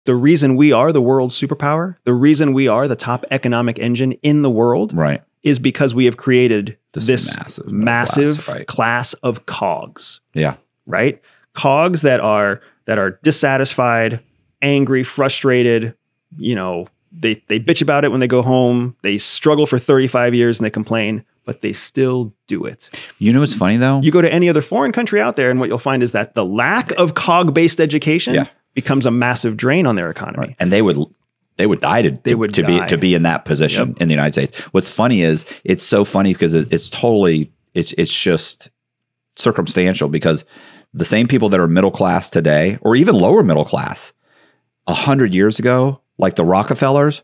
the reason we are the world's superpower, the reason we are the top economic engine in the world, right, is because we have created this massive class, right, class of cogs. Yeah. Right? Cogs that are dissatisfied, angry, frustrated, you know, they bitch about it when they go home. They struggle for 35 years and they complain, but they still do it. You know what's funny though? You go to any other foreign country out there and what you'll find is that the lack of cog-based education becomes a massive drain on their economy. Right. And they would die to be in that position in the United States. What's funny is it's so funny because it's just circumstantial, because the same people that are middle class today, or even lower middle class, 100 years ago, like the Rockefellers,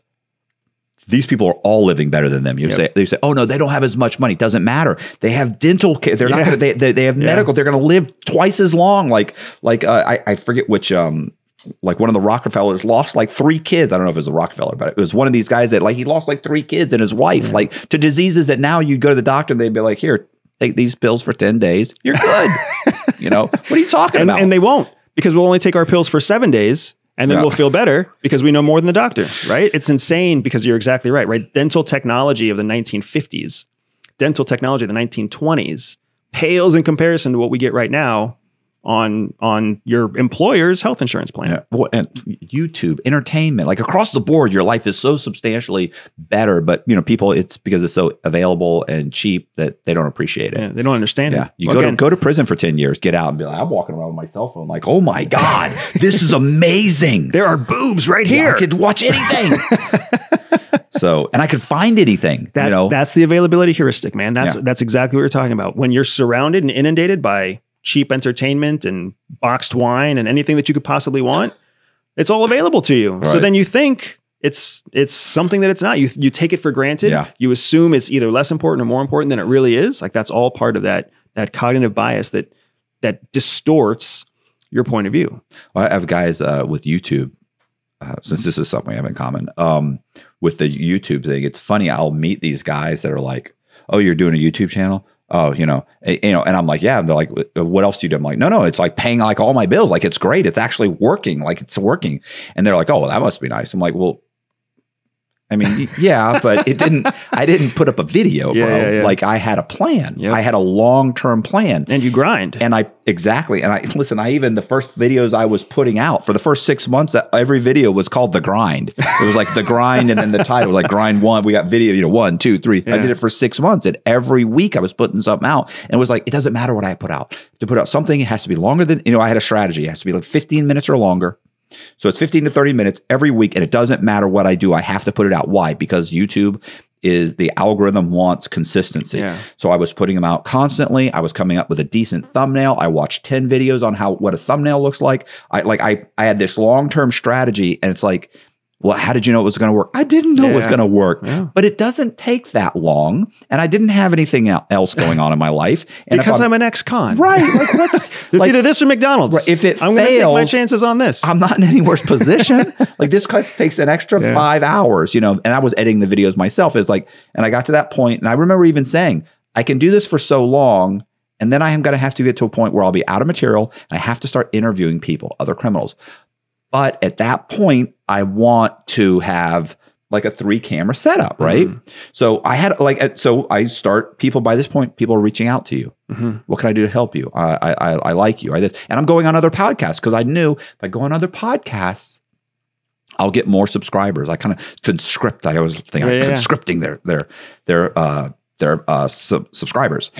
these people are all living better than them. They say, oh no, they don't have as much money. It doesn't matter. They have dental care. They're not going to, they have medical. They're going to live twice as long. I forget which, like one of the Rockefellers lost like 3 kids. I don't know if it was a Rockefeller, but it was one of these guys that like, he lost like 3 kids and his wife, like to diseases that now you go to the doctor and they'd be like, here, take these pills for 10 days. You're good. You know, what are you talking about? And they won't, because we'll only take our pills for 7 days and then we'll feel better because we know more than the doctor, right? It's insane, because you're exactly right? Dental technology of the 1950s, dental technology of the 1920s pales in comparison to what we get right now on your employer's health insurance plan. Yeah. Well, and YouTube, entertainment, like across the board, your life is so substantially better. But you know, people, it's because it's so available and cheap that they don't appreciate it. Yeah, they don't understand it. You go to prison for 10 years, get out and be like, I'm walking around with my cell phone like, oh my God, this is amazing. There are boobs right here. I could watch anything. So, and I could find anything. That's the availability heuristic, man. That's exactly what we're talking about. When you're surrounded and inundated by cheap entertainment and boxed wine and anything that you could possibly want, it's all available to you. Right. So then you think it's something that it's not. You take it for granted. Yeah. You assume it's either less important or more important than it really is. Like that's all part of that cognitive bias that distorts your point of view. Well, I have guys with YouTube, since this is something we have in common, with the YouTube thing. It's funny. I'll meet these guys that are like, oh, you're doing a YouTube channel? Oh, and I'm like, yeah. And they're like, what else do you do? I'm like, no, it's like paying like all my bills. Like, it's great. It's actually working. Like, it's working. And they're like, oh, well, that must be nice. I'm like, well, I mean, yeah, but I didn't put up a video, bro. Yeah. Like I had a plan. Yep. I had a long-term plan. And you grind. And exactly. And even the first videos I was putting out for the first 6 months, every video was called The Grind. It was like The Grind. And then the title was like Grind 1. We got video, 1, 2, 3. Yeah. I did it for 6 months. And every week I was putting something out. And it was like, it doesn't matter what I put out. To put out something, it has to be longer than, I had a strategy. It has to be like 15 minutes or longer. So it's 15 to 30 minutes every week, and it doesn't matter what I do. I have to put it out. Why? Because YouTube the algorithm wants consistency. Yeah. So I was putting them out constantly. I was coming up with a decent thumbnail. I watched 10 videos on what a thumbnail looks like. I had this long-term strategy, and it's like, well, how did you know it was going to work? I didn't know it was going to work, but it doesn't take that long. And I didn't have anything else going on in my life. And because I'm an ex-con. Right. Like, it's either this or McDonald's. Right, if it I'm going to take my chances on this. I'm not in any worse position. Like this takes an extra 5 hours, and I was editing the videos myself. It's like, and I got to that point, and I remember even saying, I can do this for so long, and then I am going to have to get to a point where I'll be out of material, and I have to start interviewing people, other criminals. But at that point, I want to have like a 3-camera setup, right? Mm-hmm. So I had I start people by this point, people are reaching out to you. Mm-hmm. What can I do to help you? I like you. And I'm going on other podcasts because I knew if I go on other podcasts, I'll get more subscribers. I kind of conscript. I always think I'm conscripting their subscribers.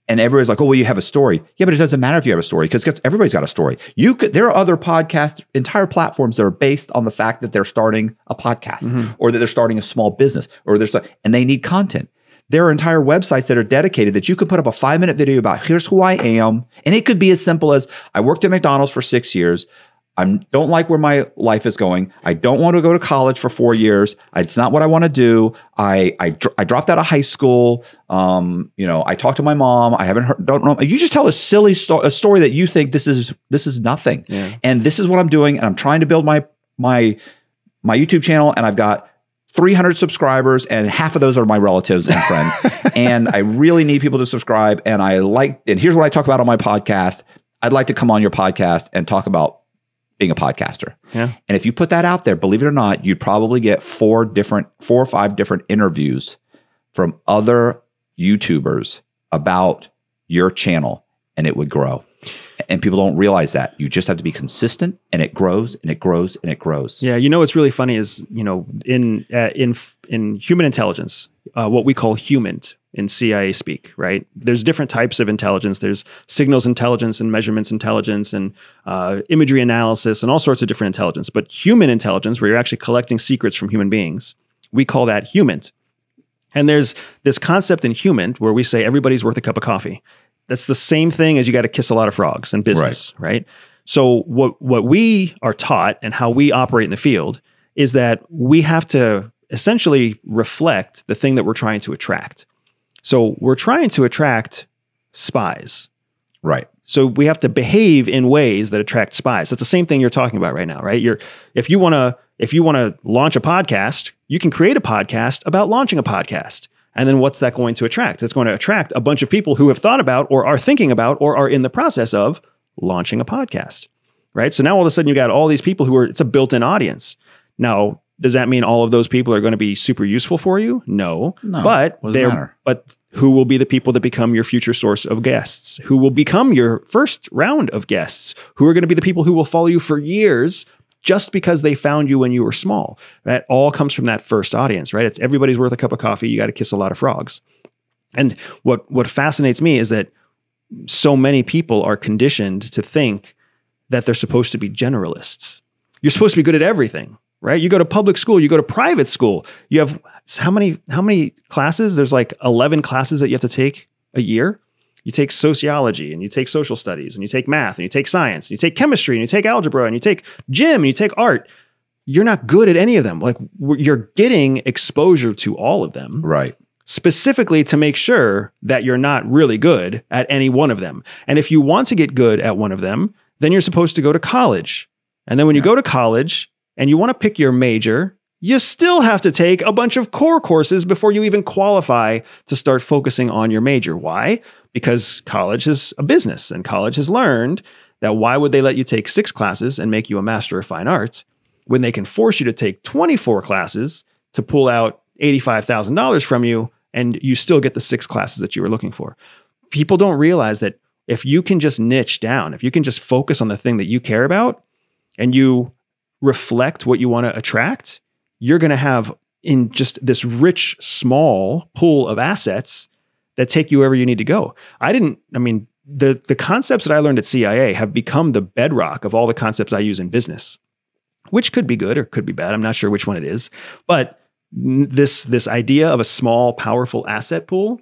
And everybody's like, oh, well, you have a story. Yeah, but it doesn't matter if you have a story because everybody's got a story. There are other podcasts, entire platforms that are based on the fact that they're starting a podcast or that they're starting a small business and they need content. There are entire websites that are dedicated that you can put up a 5-minute video about here's who I am. And it could be as simple as I worked at McDonald's for 6 years. I don't like where my life is going. I don't want to go to college for 4 years. It's not what I want to do. I dropped out of high school. I talked to my mom. I don't know. You just tell a silly story that you think this is nothing. Yeah. And this is what I'm doing. And I'm trying to build my YouTube channel. And I've got 300 subscribers, and half of those are my relatives and friends. And I really need people to subscribe. And here's what I talk about on my podcast. I'd like to come on your podcast and talk about being a podcaster. Yeah. And if you put that out there, believe it or not, you'd probably get 4 or 5 different interviews from other YouTubers about your channel, and it would grow. And people don't realize that. You just have to be consistent, and it grows and it grows and it grows. Yeah. You know, what's really funny is, you know, in human intelligence, what we call human in CIA speak, right? There's different types of intelligence. There's signals intelligence and measurements intelligence and imagery analysis and all sorts of different intelligence. But human intelligence, where you're actually collecting secrets from human beings, we call that human. And there's this concept in human where we say everybody's worth a cup of coffee. That's the same thing as you got to kiss a lot of frogs in business, right? So what we are taught and how we operate in the field is that we have to essentially reflect the thing that we're trying to attract. So we're trying to attract spies. Right. So we have to behave in ways that attract spies. That's the same thing you're talking about right now, right? If you want to launch a podcast, you can create a podcast about launching a podcast. And then what's that going to attract? It's going to attract a bunch of people who have thought about or are thinking about or are in the process of launching a podcast, right? So now all of a sudden you got all these people it's a built-in audience. Now, does that mean all of those people are going to be super useful for you? No. But who will be the people that become your future source of guests? Who will become your first round of guests? Who are going to be the people who will follow you for years just because they found you when you were small? That all comes from that first audience, right? It's everybody's worth a cup of coffee. You got to kiss a lot of frogs. And what fascinates me is that so many people are conditioned to think that they're supposed to be generalists. You're supposed to be good at everything, right? You go to public school, you go to private school. You have how many classes? There's like 11 classes that you have to take a year. You take sociology and you take social studies and you take math and you take science and you take chemistry and you take algebra and you take gym and you take art. You're not good at any of them. Like you're getting exposure to all of them. Right. Specifically to make sure that you're not really good at any one of them. And if you want to get good at one of them, then you're supposed to go to college. And then when you go to college and you want to pick your major, you still have to take a bunch of core courses before you even qualify to start focusing on your major. Why? Because college is a business, and college has learned that why would they let you take 6 classes and make you a master of fine arts when they can force you to take 24 classes to pull out $85,000 from you and you still get the 6 classes that you were looking for? People don't realize that if you can just niche down, if you can just focus on the thing that you care about and you reflect what you want to attract, you're going to have in just this rich, small pool of assets that take you wherever you need to go. The concepts that I learned at CIA have become the bedrock of all the concepts I use in business, which could be good or could be bad. I'm not sure which one it is. But this idea of a small, powerful asset pool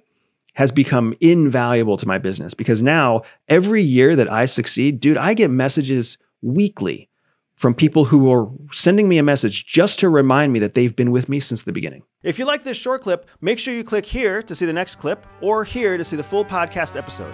has become invaluable to my business because now every year that I succeed, dude, I get messages weekly from people who are sending me a message just to remind me that they've been with me since the beginning. If you like this short clip, make sure you click here to see the next clip or here to see the full podcast episode.